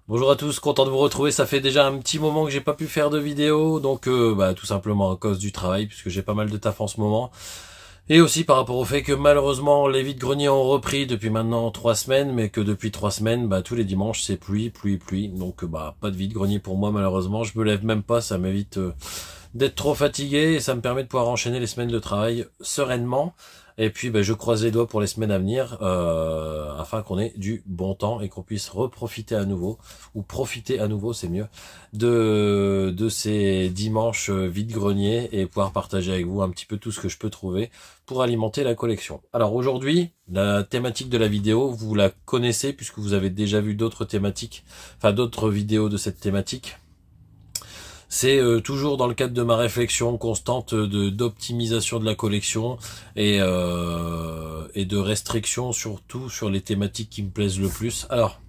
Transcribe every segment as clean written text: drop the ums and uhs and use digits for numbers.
Bonjour à tous, content de vous retrouver. Ça fait déjà un petit moment que j'ai pas pu faire de vidéo, donc tout simplement à cause du travail, puisque j'ai pas mal de taf en ce moment. Et aussi par rapport au fait que malheureusement les vides-greniers ont repris depuis maintenant 3 semaines, mais que depuis 3 semaines, tous les dimanches c'est pluie. Donc pas de vide-grenier pour moi malheureusement. Je me lève même pas, ça m'évite d'être trop fatigué et ça me permet de pouvoir enchaîner les semaines de travail sereinement. Et puis je croise les doigts pour les semaines à venir afin qu'on ait du bon temps et qu'on puisse reprofiter à nouveau, ou profiter à nouveau c'est mieux, de ces dimanches vide-grenier et pouvoir partager avec vous un petit peu tout ce que je peux trouver pour alimenter la collection. Alors aujourd'hui, la thématique de la vidéo, vous la connaissez puisque vous avez déjà vu d'autres thématiques, enfin d'autres vidéos de cette thématique. C'est toujours dans le cadre de ma réflexion constante d'optimisation de la collection et de restriction surtout sur les thématiques qui me plaisent le plus. Alors,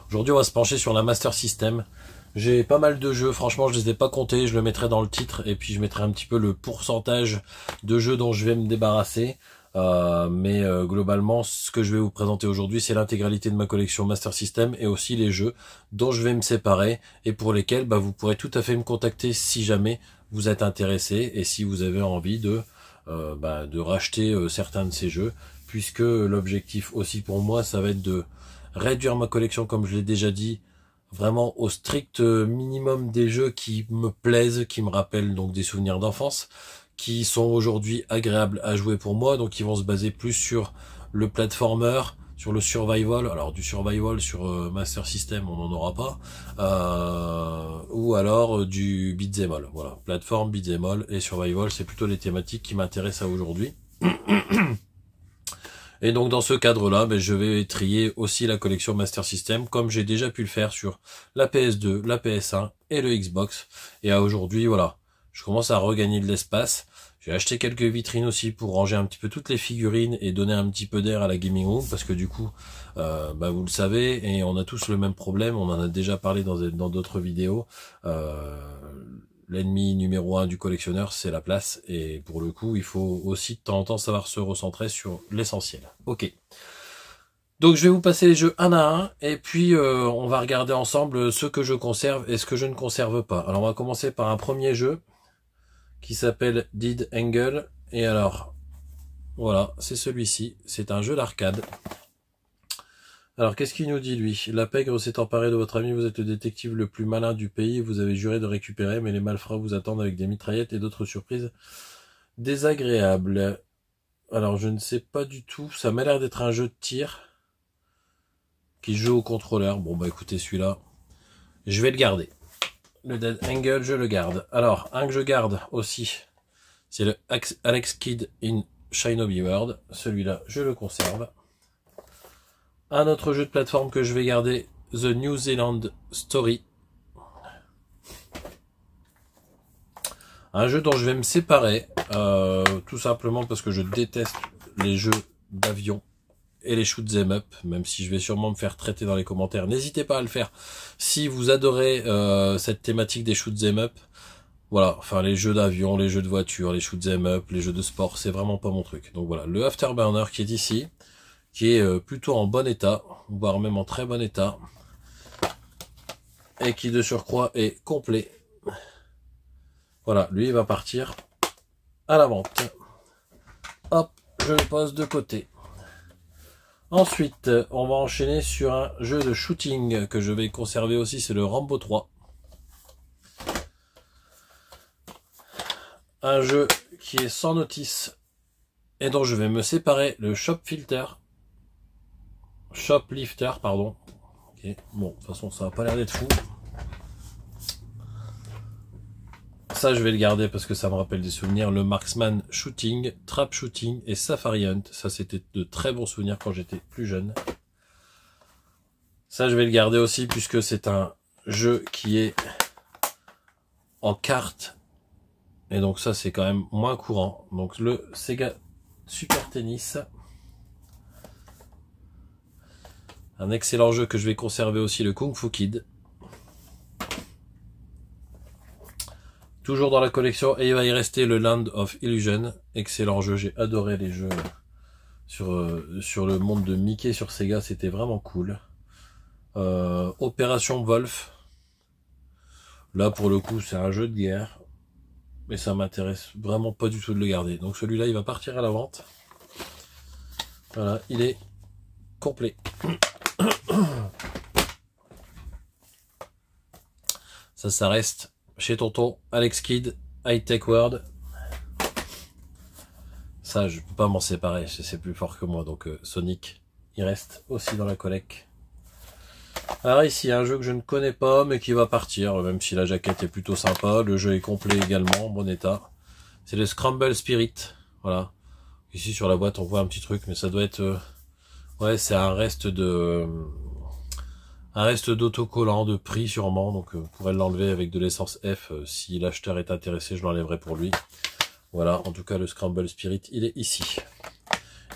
aujourd'hui on va se pencher sur la Master System. J'ai pas mal de jeux, franchement je les ai pas comptés, je le mettrai dans le titre et puis je mettrai un petit peu le pourcentage de jeux dont je vais me débarrasser. Globalement, ce que je vais vous présenter aujourd'hui, c'est l'intégralité de ma collection Master System et aussi les jeux dont je vais me séparer et pour lesquels vous pourrez tout à fait me contacter si jamais vous êtes intéressé et si vous avez envie de racheter certains de ces jeux, puisque l'objectif aussi pour moi, ça va être de réduire ma collection, comme je l'ai déjà dit, vraiment au strict minimum des jeux qui me plaisent, qui me rappellent donc des souvenirs d'enfance, qui sont aujourd'hui agréables à jouer pour moi, donc ils vont se baser plus sur le platformer, sur le survival. Alors du survival sur Master System on n'en aura pas, ou alors du beat'em all. Voilà, plateforme, beat'em all et survival, c'est plutôt les thématiques qui m'intéressent aujourd'hui. Et donc dans ce cadre-là, je vais trier aussi la collection Master System, comme j'ai déjà pu le faire sur la PS2, la PS1 et le Xbox. Et aujourd'hui, voilà, je commence à regagner de l'espace. J'ai acheté quelques vitrines aussi pour ranger un petit peu toutes les figurines et donner un petit peu d'air à la gaming room, parce que du coup, vous le savez, et on a tous le même problème, on en a déjà parlé dans d'autres vidéos. L'ennemi numéro 1 du collectionneur, c'est la place, et pour le coup, il faut aussi de temps en temps savoir se recentrer sur l'essentiel. Ok. Donc je vais vous passer les jeux un à un, et puis on va regarder ensemble ce que je conserve et ce que je ne conserve pas. Alors on va commencer par un premier jeu qui s'appelle Dead Angle, et alors voilà, c'est celui-ci, c'est un jeu d'arcade. Alors qu'est-ce qu'il nous dit lui? La pègre s'est emparée de votre ami, vous êtes le détective le plus malin du pays, vous avez juré de récupérer, mais les malfrats vous attendent avec des mitraillettes et d'autres surprises désagréables. Alors je ne sais pas du tout, ça m'a l'air d'être un jeu de tir qui joue au contrôleur. Bon écoutez, celui-là, je vais le garder. Le Dead Angle, je le garde. Alors, un que je garde aussi, c'est le Alex Kidd in Shinobi World. Celui-là, je le conserve. Un autre jeu de plateforme que je vais garder, The New Zealand Story. Un jeu dont je vais me séparer, tout simplement parce que je déteste les jeux d'avion et les shoot 'em up, même si je vais sûrement me faire traiter dans les commentaires. N'hésitez pas à le faire si vous adorez cette thématique des shoot 'em up. Voilà, enfin les jeux d'avion, les jeux de voiture, les shoot 'em up, les jeux de sport, c'est vraiment pas mon truc. Donc voilà, le Afterburner qui est ici, qui est plutôt en bon état, voire même en très bon état, et qui de surcroît est complet. Voilà, lui il va partir à la vente. Hop, je le pose de côté. Ensuite, on va enchaîner sur un jeu de shooting que je vais conserver aussi, c'est le Rambo 3. Un jeu qui est sans notice et dont je vais me séparer, le Shoplifter, pardon. Okay. Bon, de toute façon, ça va pas l'air d'être fou. Ça, je vais le garder parce que ça me rappelle des souvenirs. Le Marksman Shooting, Trap Shooting et Safari Hunt. Ça, c'était de très bons souvenirs quand j'étais plus jeune. Ça, je vais le garder aussi puisque c'est un jeu qui est en carte. Et donc ça, c'est quand même moins courant. Donc le Sega Super Tennis. Un excellent jeu que je vais conserver aussi, le Kung Fu Kid. Toujours dans la collection, et il va y rester le Land of Illusion. Excellent jeu, j'ai adoré les jeux sur le monde de Mickey sur Sega, c'était vraiment cool. Opération Wolf. Là pour le coup c'est un jeu de guerre. Mais ça m'intéresse vraiment pas du tout de le garder. Donc celui-là il va partir à la vente. Voilà, il est complet. Ça reste chez tonton Alex Kidd, High Tech World. Ça, je peux pas m'en séparer, c'est plus fort que moi. Donc Sonic, il reste aussi dans la collecte. Alors ici, un jeu que je ne connais pas, mais qui va partir, même si la jaquette est plutôt sympa. Le jeu est complet également, en bon état. C'est le Scramble Spirit. Voilà. Ici sur la boîte, on voit un petit truc, mais ça doit être... ouais, c'est un reste de... un reste d'autocollant de prix sûrement, donc on pourrait l'enlever avec de l'essence F. Si l'acheteur est intéressé, je l'enlèverai pour lui. Voilà, en tout cas le Scramble Spirit, il est ici.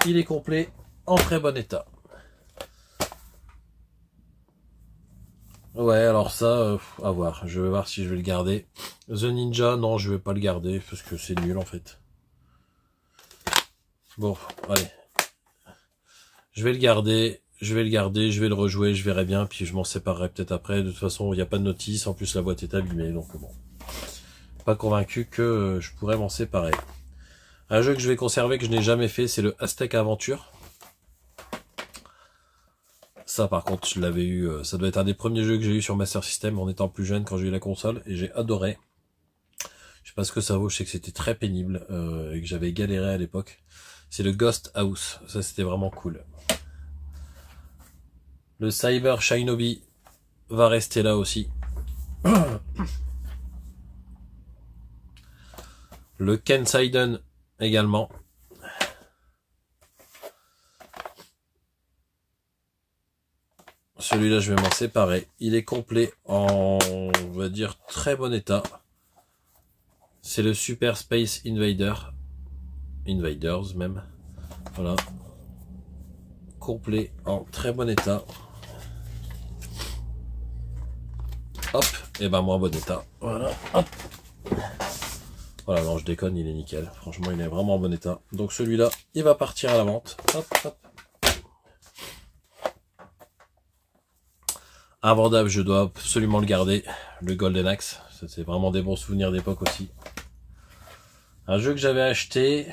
Il est complet, en très bon état. Ouais, alors ça, à voir. Je vais voir si je vais le garder. The Ninja, non, je vais pas le garder, parce que c'est nul en fait. Bon, allez. Je vais le garder. Je vais le rejouer, je verrai bien, puis je m'en séparerai peut-être après. De toute façon, il n'y a pas de notice, en plus la boîte est abîmée, donc bon. Pas convaincu que je pourrais m'en séparer. Un jeu que je vais conserver, que je n'ai jamais fait, c'est le Aztec Aventure. Ça par contre, je l'avais eu, ça doit être un des premiers jeux que j'ai eu sur Master System en étant plus jeune quand j'ai eu la console, et j'ai adoré. Je sais pas ce que ça vaut, je sais que c'était très pénible, et que j'avais galéré à l'époque. C'est le Ghost House, ça c'était vraiment cool. Le Cyber Shinobi va rester là aussi. Le Ken Saiden également. Celui-là, je vais m'en séparer. Il est complet en, on va dire, très bon état. C'est le Super Space Invader. Invaders même. Voilà. Complet en très bon état. Hop. Et ben moins bon état. Voilà. Hop. Voilà, non, je déconne, il est nickel. Franchement, il est vraiment en bon état. Donc celui-là, il va partir à la vente. Hop, hop. Invendable, je dois absolument le garder. Le Golden Axe. Ça, c'est vraiment des bons souvenirs d'époque aussi. Un jeu que j'avais acheté.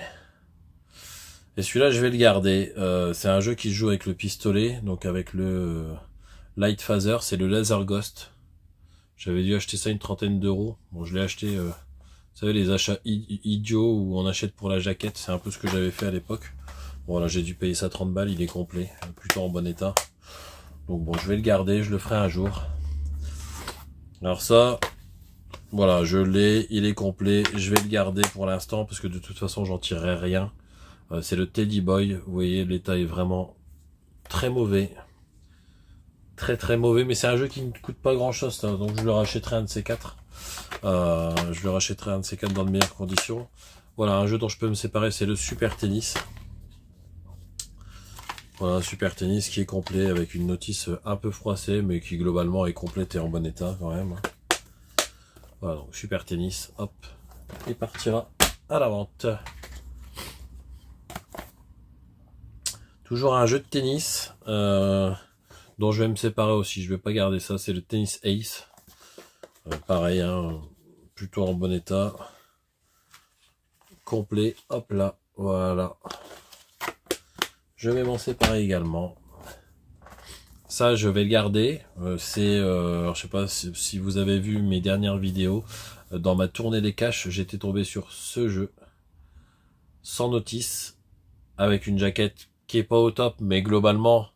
Et celui-là, je vais le garder. C'est un jeu qui se joue avec le pistolet. Donc avec le Light Phaser. C'est le Laser Ghost. J'avais dû acheter ça une trentaine d'euros. Bon, je l'ai acheté... vous savez, les achats idiots où on achète pour la jaquette, c'est un peu ce que j'avais fait à l'époque. Bon, là, j'ai dû payer ça 30 balles, il est complet, plutôt en bon état. Donc bon, je vais le garder, je le ferai un jour. Alors ça, voilà, je l'ai, il est complet, je vais le garder pour l'instant, parce que de toute façon, j'en tirerai rien. C'est le Teddy Boy, vous voyez, l'état est vraiment très mauvais. Très très mauvais, mais c'est un jeu qui ne coûte pas grand chose, ça, donc je le rachèterai un de ces quatre. Je le rachèterai un de ces quatre dans de meilleures conditions. Voilà, un jeu dont je peux me séparer, c'est le Super Tennis. Voilà, un Super Tennis qui est complet avec une notice un peu froissée, mais qui globalement est complète et en bon état quand même. Voilà, donc Super Tennis, hop, il partira à la vente. Toujours un jeu de tennis dont je vais me séparer aussi. Je vais pas garder ça, c'est le Tennis Ace. Pareil, hein, plutôt en bon état. Complet, hop là, voilà. Je vais m'en séparer également. Ça, je vais le garder. Je sais pas si vous avez vu mes dernières vidéos. Dans ma tournée des caches, j'étais tombé sur ce jeu. Sans notice. Avec une jaquette qui est pas au top, mais globalement,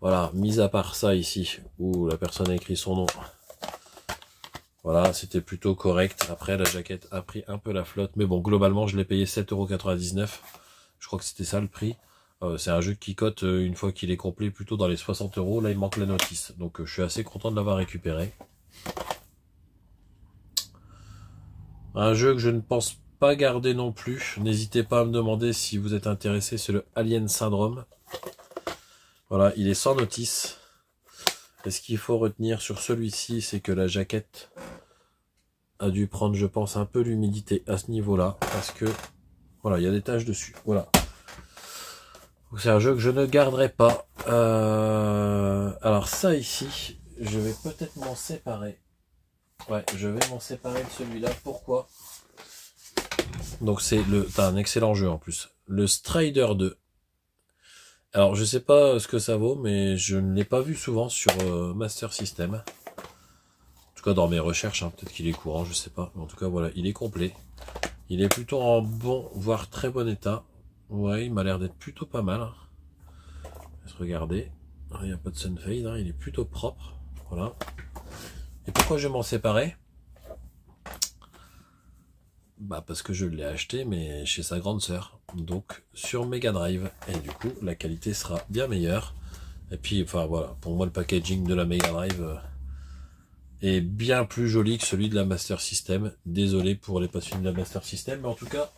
voilà, mis à part ça ici, où la personne a écrit son nom. Voilà, c'était plutôt correct. Après, la jaquette a pris un peu la flotte. Mais bon, globalement, je l'ai payé 7,99 €. Je crois que c'était ça le prix. C'est un jeu qui cote, une fois qu'il est complet, plutôt dans les 60 €. Là, il manque la notice. Donc, je suis assez content de l'avoir récupéré. Un jeu que je ne pense pas garder non plus. N'hésitez pas à me demander si vous êtes intéressé. C'est le Alien Syndrome. Voilà, il est sans notice. Et ce qu'il faut retenir sur celui-ci, c'est que la jaquette a dû prendre, je pense, un peu l'humidité à ce niveau-là, parce que voilà, il y a des taches dessus. Voilà. C'est un jeu que je ne garderai pas. Alors ça ici, je vais peut-être m'en séparer. Ouais, je vais m'en séparer de celui-là. Pourquoi? Donc c'est un excellent jeu en plus. Le Strider 2. Alors je sais pas ce que ça vaut, mais je ne l'ai pas vu souvent sur Master System. En tout cas dans mes recherches, hein, peut-être qu'il est courant, je sais pas. Mais en tout cas voilà, il est complet. Il est plutôt en bon, voire très bon état. Ouais, il m'a l'air d'être plutôt pas mal. Laisse regarder. Il n'y a pas de sunfade, hein, il est plutôt propre. Voilà. Et pourquoi je m'en séparais? Bah parce que je l'ai acheté, mais chez sa grande sœur. Donc sur Mega Drive. Et du coup, la qualité sera bien meilleure. Et puis, enfin voilà, pour moi le packaging de la Mega Drive est bien plus joli que celui de la Master System. Désolé pour les passionnés de la Master System, mais en tout cas,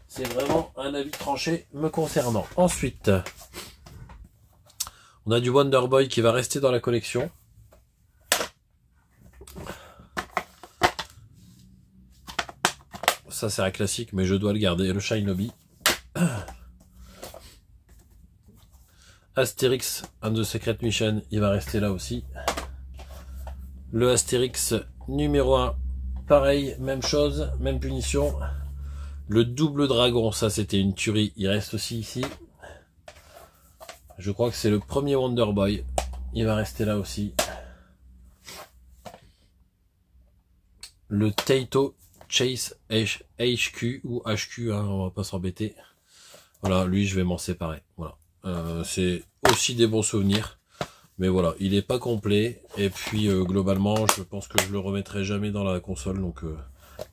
c'est vraiment un avis tranché me concernant. Ensuite, on a du Wonder Boy qui va rester dans la collection. Ça c'est un classique, mais je dois le garder. Le Shinobi. Astérix and the Secret Mission, il va rester là aussi. Le Astérix numéro 1, pareil, même chose, même punition. Le Double Dragon, ça c'était une tuerie, il reste aussi ici. Je crois que c'est le premier Wonder Boy, il va rester là aussi. Le Taito Chase HQ ou HQ, hein, on va pas s'embêter. Voilà, lui je vais m'en séparer. Voilà, c'est aussi des bons souvenirs, mais voilà, il est pas complet. Et puis globalement, je pense que je le remettrai jamais dans la console, donc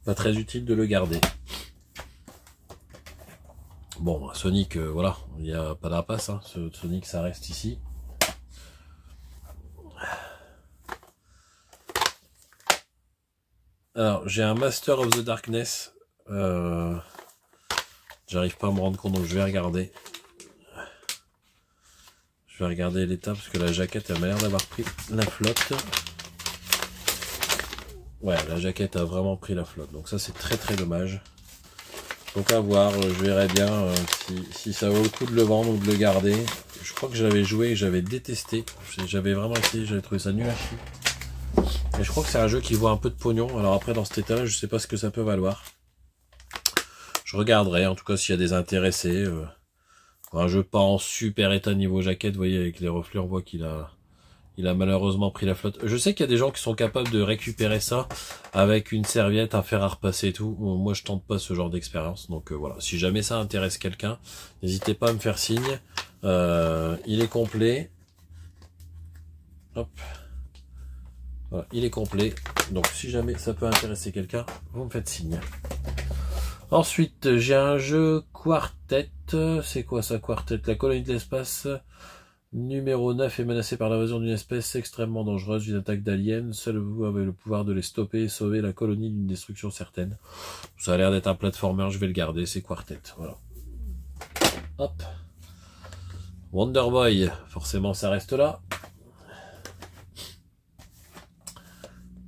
pas très utile de le garder. Bon, Sonic, voilà, il n'y a pas d'impasse. Hein. Sonic, ça reste ici. Alors, j'ai un Master of the Darkness. J'arrive pas à me rendre compte, donc je vais regarder. Je vais regarder l'état, parce que la jaquette, elle m'a l'air d'avoir pris la flotte. Ouais, la jaquette a vraiment pris la flotte. Donc ça, c'est très très dommage. Donc à voir, je verrai bien si ça vaut le coup de le vendre ou de le garder. Je crois que j'avais joué et j'avais détesté. J'avais vraiment essayé, j'avais trouvé ça nul à chier. Et je crois que c'est un jeu qui vaut un peu de pognon. Alors après, dans cet état-là, je sais pas ce que ça peut valoir. Je regarderai, en tout cas, s'il y a des intéressés. Un jeu pas en super état niveau jaquette, vous voyez, avec les reflets, on voit qu'il a malheureusement pris la flotte. Je sais qu'il y a des gens qui sont capables de récupérer ça avec une serviette, un fer à repasser et tout. Bon, moi, je tente pas ce genre d'expérience. Donc voilà, si jamais ça intéresse quelqu'un, n'hésitez pas à me faire signe. Il est complet. Hop. Voilà, il est complet. Donc si jamais ça peut intéresser quelqu'un, vous me faites signe. Ensuite, j'ai un jeu Quartet. C'est quoi ça, Quartet? La colonie de l'espace numéro 9 est menacée par l'invasion d'une espèce extrêmement dangereuse, une attaque d'aliens. Seul vous avez le pouvoir de les stopper et sauver la colonie d'une destruction certaine. Ça a l'air d'être un platformer, je vais le garder, c'est Quartet. Voilà. Hop. Wonder Boy, forcément ça reste là.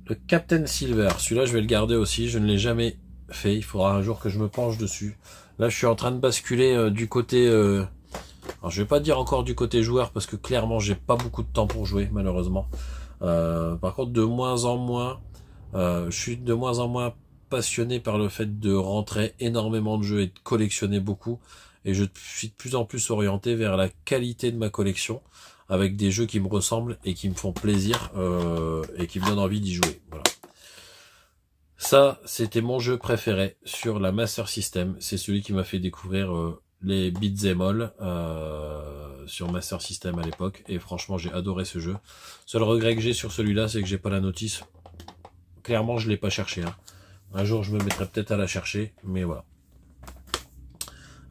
Le Captain Silver, celui-là je vais le garder aussi, je ne l'ai jamais fait, il faudra un jour que je me penche dessus. Là je suis en train de basculer du côté... alors je vais pas dire encore du côté joueur parce que clairement j'ai pas beaucoup de temps pour jouer malheureusement. Par contre de moins en moins, je suis de moins en moins passionné par le fait de rentrer énormément de jeux et de collectionner beaucoup. Et je suis de plus en plus orienté vers la qualité de ma collection, avec des jeux qui me ressemblent et qui me font plaisir et qui me donnent envie d'y jouer. Voilà. Ça, c'était mon jeu préféré sur la Master System. C'est celui qui m'a fait découvrir les beat'em all sur Master System à l'époque. Et franchement, j'ai adoré ce jeu. Seul regret que j'ai sur celui-là, c'est que j'ai pas la notice. Clairement, je l'ai pas cherché. Hein. Un jour, je me mettrai peut-être à la chercher, mais voilà.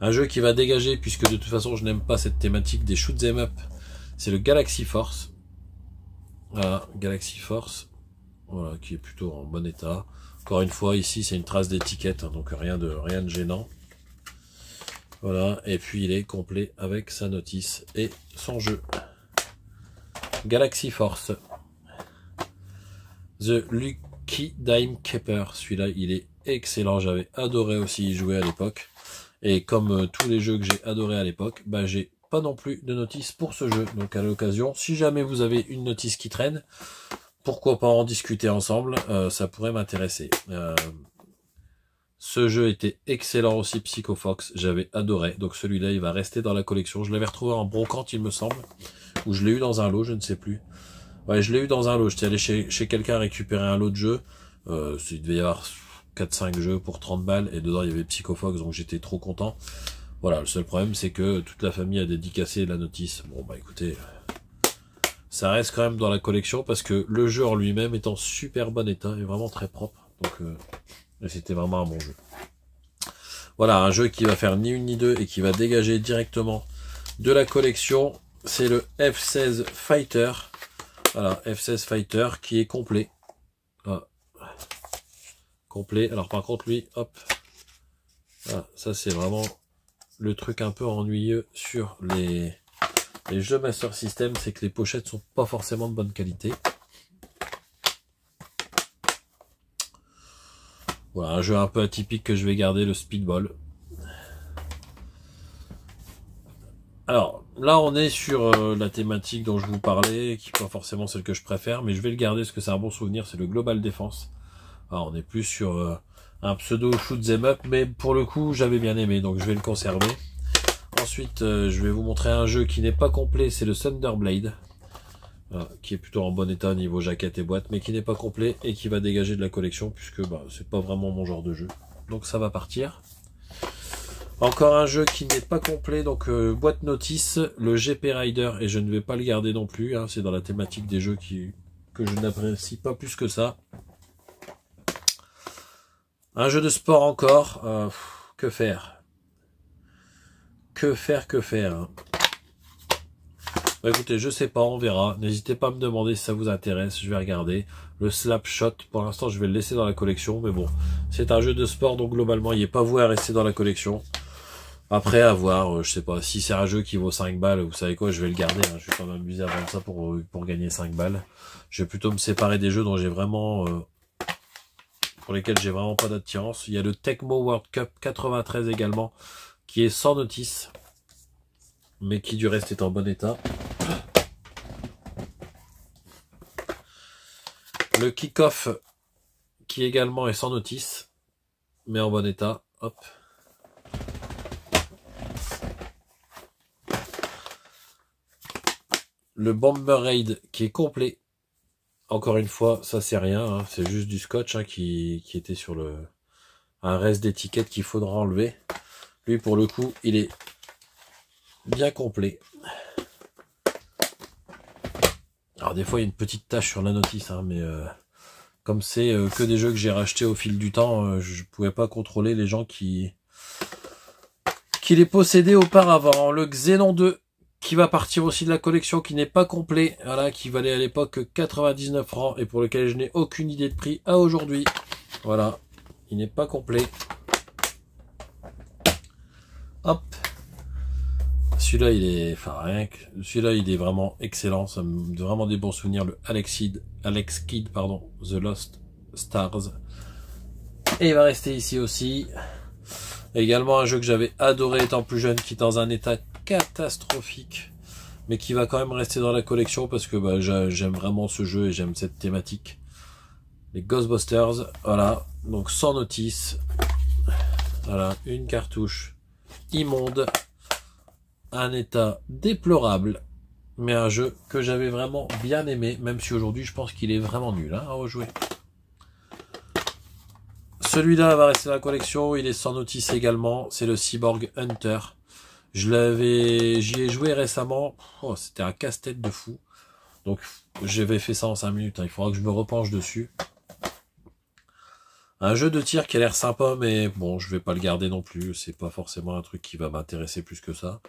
Un jeu qui va dégager, puisque de toute façon, je n'aime pas cette thématique des shoot'em up. C'est le Galaxy Force. Voilà, Galaxy Force. Voilà, qui est plutôt en bon état. Encore une fois, ici, c'est une trace d'étiquette, hein, donc rien de gênant. Voilà, et puis il est complet avec sa notice et son jeu. Galaxy Force. The Lucky Dime Keeper. Celui-là, il est excellent. J'avais adoré aussi y jouer à l'époque. Et comme tous les jeux que j'ai adoré à l'époque, bah j'ai pas non plus de notice pour ce jeu. Donc à l'occasion, si jamais vous avez une notice qui traîne, pourquoi pas en discuter ensemble, ça pourrait m'intéresser. Ce jeu était excellent aussi, Psycho Fox, j'avais adoré. Donc celui-là, il va rester dans la collection. Je l'avais retrouvé en brocante, il me semble, ou je l'ai eu dans un lot, je ne sais plus. Ouais, je l'ai eu dans un lot. J'étais allé chez quelqu'un récupérer un lot de jeux. Il devait y avoir 4-5 jeux pour 30 balles, et dedans il y avait Psycho Fox, donc j'étais trop content. Voilà, le seul problème c'est que toute la famille a dédicacé la notice. Bon bah écoutez, ça reste quand même dans la collection parce que le jeu en lui-même est en super bon état et vraiment très propre. Donc c'était vraiment un bon jeu. Voilà, un jeu qui va faire ni une ni deux et qui va dégager directement de la collection. C'est le F16 Fighter. Voilà, F16 Fighter qui est complet. Voilà. Complet. Alors par contre lui, hop. Voilà, ça c'est vraiment le truc un peu ennuyeux sur les jeux Master System, c'est que les pochettes sont pas forcément de bonne qualité. Voilà, un jeu un peu atypique que je vais garder, le Speedball. Alors, là on est sur la thématique dont je vous parlais, qui n'est pas forcément celle que je préfère, mais je vais le garder parce que c'est un bon souvenir, c'est le Global Defense. Alors, on est plus sur un pseudo shoot 'em up, mais pour le coup j'avais bien aimé, donc je vais le conserver. Ensuite, je vais vous montrer un jeu qui n'est pas complet, c'est le Thunderblade, qui est plutôt en bon état niveau jaquette et boîte, mais qui n'est pas complet et qui va dégager de la collection, puisque bah, c'est pas vraiment mon genre de jeu. Donc ça va partir. Encore un jeu qui n'est pas complet, donc boîte notice, le GP Rider, et je ne vais pas le garder non plus, hein, c'est dans la thématique des jeux que je n'apprécie pas plus que ça. Un jeu de sport encore, que faire? Que faire hein. Bah écoutez, je sais pas, on verra. N'hésitez pas à me demander si ça vous intéresse, je vais regarder. Le Slapshot, pour l'instant je vais le laisser dans la collection, mais bon, c'est un jeu de sport, donc globalement il n'est pas voué à rester dans la collection. Après, à voir, je sais pas, si c'est un jeu qui vaut 5 balles, vous savez quoi, je vais le garder, hein. Je vais pas m'amuser à vendre ça pour gagner 5 balles. Je vais plutôt me séparer des jeux dont j'ai vraiment... pour lesquels j'ai vraiment pas d'attirance. Il y a le Tecmo World Cup 93 également, qui est sans notice, mais qui du reste est en bon état. Le Kick-Off, qui également est sans notice, mais en bon état. Hop. Le Bomber Raid, qui est complet. Encore une fois, ça c'est rien, hein, c'est juste du scotch hein, qui était sur un reste d'étiquette qu'il faudra enlever. Lui pour le coup, il est bien complet. Alors des fois il y a une petite tache sur la notice, hein, mais comme c'est que des jeux que j'ai rachetés au fil du temps, je pouvais pas contrôler les gens qui les possédaient auparavant. Le Xenon 2 qui va partir aussi de la collection, qui n'est pas complet, voilà, qui valait à l'époque 99 francs et pour lequel je n'ai aucune idée de prix à aujourd'hui. Voilà, il n'est pas complet. Hop. Celui-là, il est, enfin rien que, celui-là, il est vraiment excellent. Ça me donne vraiment des bons souvenirs. Le Alex Kidd, pardon, The Lost Stars. Et il va rester ici aussi. Également un jeu que j'avais adoré étant plus jeune, qui est dans un état catastrophique, mais qui va quand même rester dans la collection parce que bah, j'aime vraiment ce jeu et j'aime cette thématique. Les Ghostbusters, voilà, donc sans notice. Voilà, une cartouche immonde. Un état déplorable, mais un jeu que j'avais vraiment bien aimé, même si aujourd'hui je pense qu'il est vraiment nul hein, à rejouer. Celui-là va rester dans la collection, il est sans notice également, c'est le Cyborg Hunter. J'y ai joué récemment, oh, c'était un casse-tête de fou. Donc j'avais fait ça en 5 minutes, hein. Il faudra que je me repenche dessus. Un jeu de tir qui a l'air sympa, mais bon, je vais pas le garder non plus, c'est pas forcément un truc qui va m'intéresser plus que ça.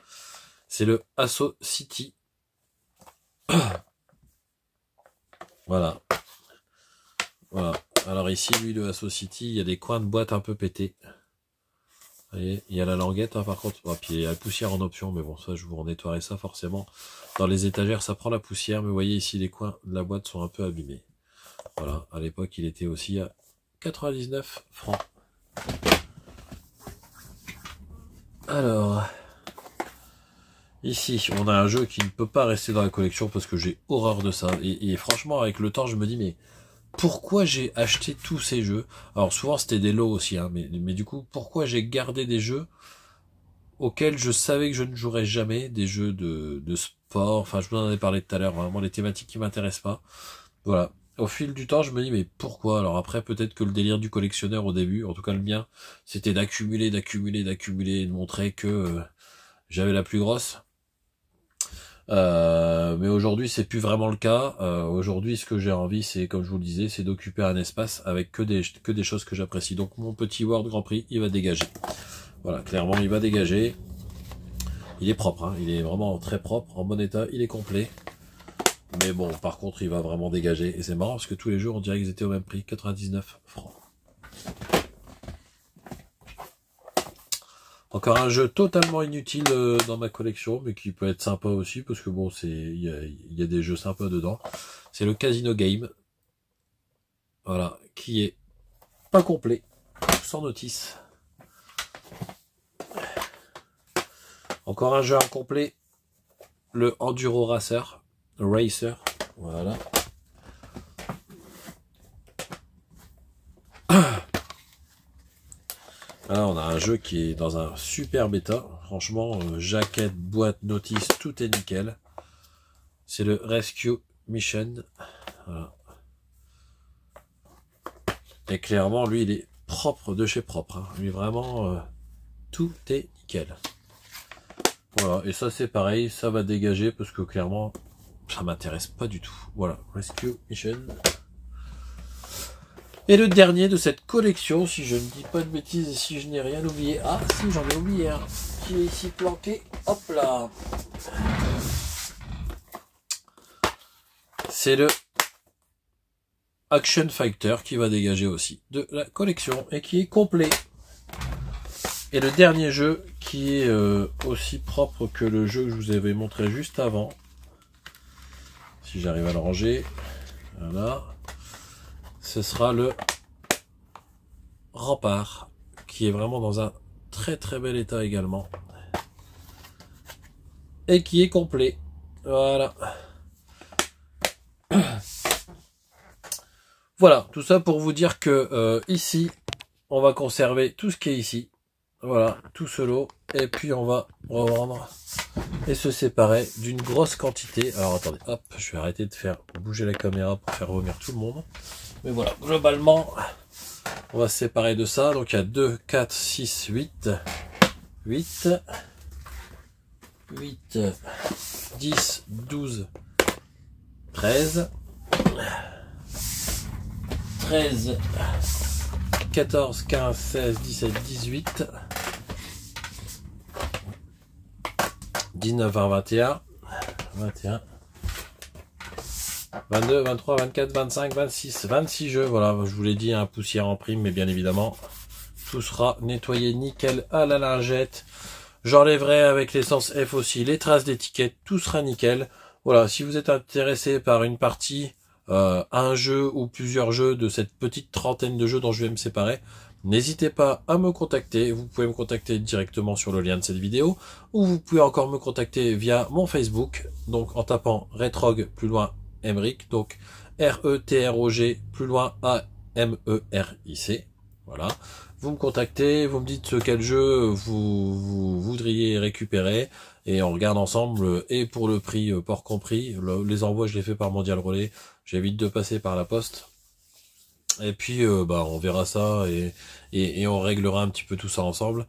C'est le Assault City. Voilà. Voilà. Alors ici, lui, le Assault City, il y a des coins de boîte un peu pétés. Vous voyez, il y a la languette, hein, par contre. Oh, puis il y a la poussière en option, mais bon, ça, je vous nettoierai ça forcément. Dans les étagères, ça prend la poussière, mais vous voyez ici, les coins de la boîte sont un peu abîmés. Voilà, à l'époque, il était aussi à 99 francs. Alors, ici, on a un jeu qui ne peut pas rester dans la collection parce que j'ai horreur de ça. Et franchement, avec le temps, je me dis, mais pourquoi j'ai acheté tous ces jeux? Alors souvent, c'était des lots aussi, hein, mais du coup, pourquoi j'ai gardé des jeux auxquels je savais que je ne jouerais jamais, des jeux de sport, enfin, je vous en ai parlé tout à l'heure, vraiment des thématiques qui m'intéressent pas. Voilà. Au fil du temps, je me dis, mais pourquoi? Alors après, peut-être que le délire du collectionneur au début, en tout cas le mien, c'était d'accumuler, et de montrer que j'avais la plus grosse. Mais aujourd'hui, c'est plus vraiment le cas. Aujourd'hui, ce que j'ai envie, c'est, comme je vous le disais, c'est d'occuper un espace avec que des choses que j'apprécie. Donc mon petit World Grand Prix, il va dégager. Voilà, clairement, il va dégager. Il est propre, hein, il est vraiment très propre, en bon état, il est complet. Mais bon, par contre, il va vraiment dégager. Et c'est marrant parce que tous les jeux, on dirait qu'ils étaient au même prix, 99 francs. Encore un jeu totalement inutile dans ma collection, mais qui peut être sympa aussi, parce que bon, il y a des jeux sympas dedans. C'est le Casino Game. Voilà, qui est pas complet, sans notice. Encore un jeu incomplet, le Enduro Racer. Voilà. Là, on a un jeu qui est dans un super bêta. Franchement, jaquette, boîte, notice, tout est nickel. C'est le Rescue Mission. Voilà. Et clairement, lui, il est propre de chez propre. Hein. Lui, vraiment, tout est nickel. Voilà. Et ça, c'est pareil. Ça va dégager parce que clairement, ça m'intéresse pas du tout. Voilà. Rescue Mission. Et le dernier de cette collection, si je ne dis pas de bêtises et si je n'ai rien oublié. Ah, si, j'en ai oublié un. Qui est ici planqué. Hop là. C'est le Action Fighter qui va dégager aussi de la collection et qui est complet. Et le dernier jeu qui est aussi propre que le jeu que je vous avais montré juste avant. Si j'arrive à le ranger. Voilà. Ce sera le Rempart, qui est vraiment dans un très très bel état également. Et qui est complet. Voilà. Voilà, tout ça pour vous dire que ici, on va conserver tout ce qui est ici. Voilà, tout ce lot. Et puis on va revendre et se séparer d'une grosse quantité. Alors attendez, hop, je vais arrêter de faire bouger la caméra pour faire revenir tout le monde. Mais voilà, globalement, on va se séparer de ça. Donc il y a 2, 4, 6, 8. 8, 10, 12, 13. 13, 14, 15, 16, 17, 18, 19, 20, 21, 21, 22, 23, 24, 25, 26, 26 jeux. Voilà, je vous l'ai dit, un poussière en prime, mais bien évidemment, tout sera nettoyé nickel à la lingette. J'enlèverai avec l'essence F aussi les traces d'étiquette, tout sera nickel. Voilà, si vous êtes intéressé par une partie, un jeu ou plusieurs jeux de cette petite trentaine de jeux dont je vais me séparer, n'hésitez pas à me contacter. Vous pouvez me contacter directement sur le lien de cette vidéo, ou vous pouvez encore me contacter via mon Facebook, donc en tapant Retrog plus loin Emeric, donc R-E-T-R-O-G plus loin A-M-E-R-I-C. Voilà. Vous me contactez, vous me dites quel jeu vous voudriez récupérer, et on regarde ensemble, et pour le prix, port compris. Les envois, je les fais par Mondial Relais. J'évite de passer par la poste. Et puis, on verra ça, et on réglera un petit peu tout ça ensemble.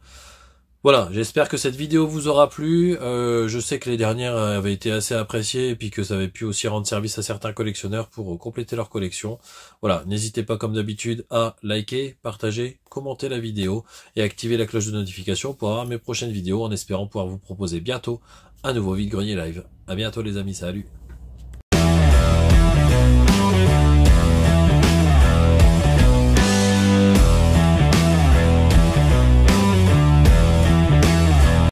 Voilà, j'espère que cette vidéo vous aura plu. Je sais que les dernières avaient été assez appréciées et puis que ça avait pu aussi rendre service à certains collectionneurs pour compléter leur collection. Voilà, n'hésitez pas comme d'habitude à liker, partager, commenter la vidéo et activer la cloche de notification pour avoir mes prochaines vidéos en espérant pouvoir vous proposer bientôt un nouveau vide-grenier live. À bientôt les amis, salut!